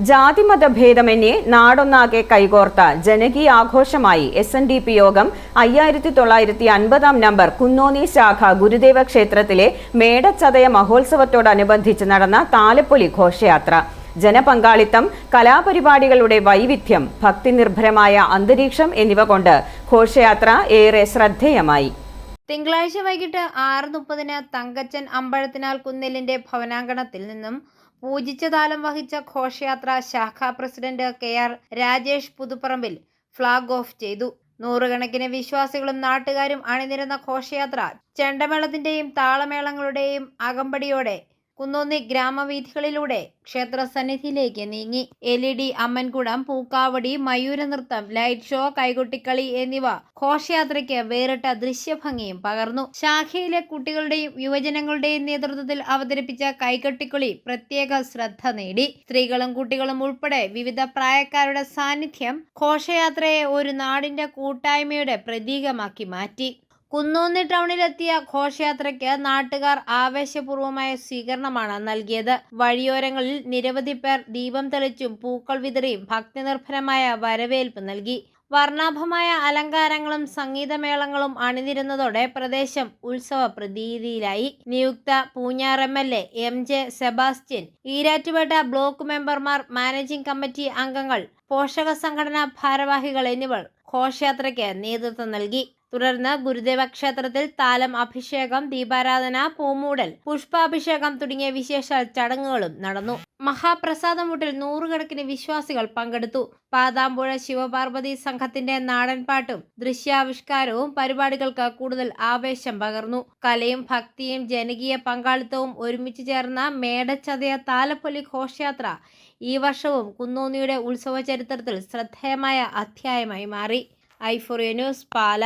ജാതിമത ഭേദമന്യേ നാടൊന്നാകെ കൈകോർത്ത ജനകീയ ആഘോഷമായി SNDP യോഗം 5950 നമ്പർ കുന്നോന്നി ശാഖ ഗുരുദേവ ക്ഷേത്രത്തിലെ മേടച്ചതയ മഹോത്സവത്തോടനുബന്ധിച്ച് നടന്ന താലപ്പൊലി ഘോഷയാത്ര. ജനപങ്കാളിത്തം, കലാപരിപാടികളുടെ വൈവിധ്യം, ഭക്തിനിർഭരമായ അന്തരീക്ഷം എന്നിവ കൊണ്ട് ഘോഷയാത്ര ഏറെ ശ്രദ്ധേയമായി. തിങ്കളാഴ്ച വൈകിട്ട് 6:30 തങ്കച്ചൻ അമ്പഴത്തിനാൽ കുന്നിലിന്റെ ഭവനാങ്കണത്തിൽ നിന്നും പൂജിച്ച താലം വഹിച്ച ഘോഷയാത്ര ശാഖാ president KR Rajesh Puthupparambil flag off ചെയ്തു. നൂറുകണക്കിന് വിശ്വാസികളും നാട്ടുകാരും അണിനിരന്ന ഘോഷയാത്ര ചെണ്ടമേളത്തിന്റെയും താളമേളങ്ങളുടെയും അകമ്പടിയോടെ കുന്നോന്നി ഗ്രാമവീഥികളിലൂടെ ക്ഷേത്ര സന്നിധിയിലേക്ക് നീങ്ങി. LED അമ്മൻകുടം, പൂക്കാവടി, മയൂര നൃത്തം, ലൈറ്റ് ഷോ, കൈകൊട്ടിക്കളി എന്നിവ ഘോഷയാത്രയ്ക്ക് വേറിട്ട ദൃശ്യഭംഗിയും പകർന്നു. ശാഖയിലെ കുട്ടികളുടെയും യുവജനങ്ങളുടെയും നേതൃത്വത്തിൽ അവതരിപ്പിച്ച കൈകൊട്ടിക്കളി പ്രത്യേക ശ്രദ്ധ നേടി. സ്ത്രീകളും കുട്ടികളും ഉൾപ്പെടെ വിവിധ പ്രായക്കാരുടെ സാന്നിധ്യം ഘോഷയാത്രയെ ഒരു നാടിന്റെ കൂട്ടായ്മയുടെ പ്രതീകമാക്കി മാറ്റി. കുന്നോന്നി ടൗണിലെത്തിയ ഘോഷയാത്രയ്ക്ക് നാട്ടുകാർ ആവേശപൂർവമായ സ്വീകരണമാണ് നൽകിയത്. വഴിയോരങ്ങളിൽ നിരവധി പേർ ദീപം തെളിച്ചും പൂക്കൾ വിതറിയും ഭക്തിനിർഭരമായ വരവേൽപ്പ് നൽകി. വർണ്ണാഭമായ അലങ്കാരങ്ങളും സംഗീതമേളങ്ങളും അണിനിരുന്നതോടെ പ്രദേശം ഉത്സവ പ്രതീതിയിലായി. നിയുക്ത Poonjar MLA MJ Sebastian, Erattupetta block മെമ്പർമാർ, മാനേജിംഗ് കമ്മിറ്റി അംഗങ്ങൾ, പോഷക സംഘടനാ ഭാരവാഹികൾ എന്നിവർ ഘോഷയാത്രയ്ക്ക് നേതൃത്വം നൽകി. തുടർന്ന് ഗുരുദേവ ക്ഷേത്രത്തിൽ താലം അഭിഷേകം, ദീപാരാധന, പൂമൂടൽ, പുഷ്പാഭിഷേകം തുടങ്ങിയ വിശേഷ ചടങ്ങുകളും നടന്നു. മഹാപ്രസാദമൂട്ടിൽ നൂറുകണക്കിന് വിശ്വാസികൾ പങ്കെടുത്തു. പാതാമ്പുഴ ശിവപാർവതി സംഘത്തിന്റെ നാടൻപാട്ടും ദൃശ്യാവിഷ്കാരവും പരിപാടികൾക്ക് കൂടുതൽ ആവേശം പകർന്നു. കലയും ഭക്തിയും ജനകീയ പങ്കാളിത്തവും ഒരുമിച്ച് ചേർന്ന മേടച്ചതയ താലപ്പൊലി ഘോഷയാത്ര ഈ വർഷവും കുന്നോന്നിയുടെ ഉത്സവ ചരിത്രത്തിൽ ശ്രദ്ധേയമായ അധ്യായമായി മാറി. i4U ന്യൂസ്, പാല.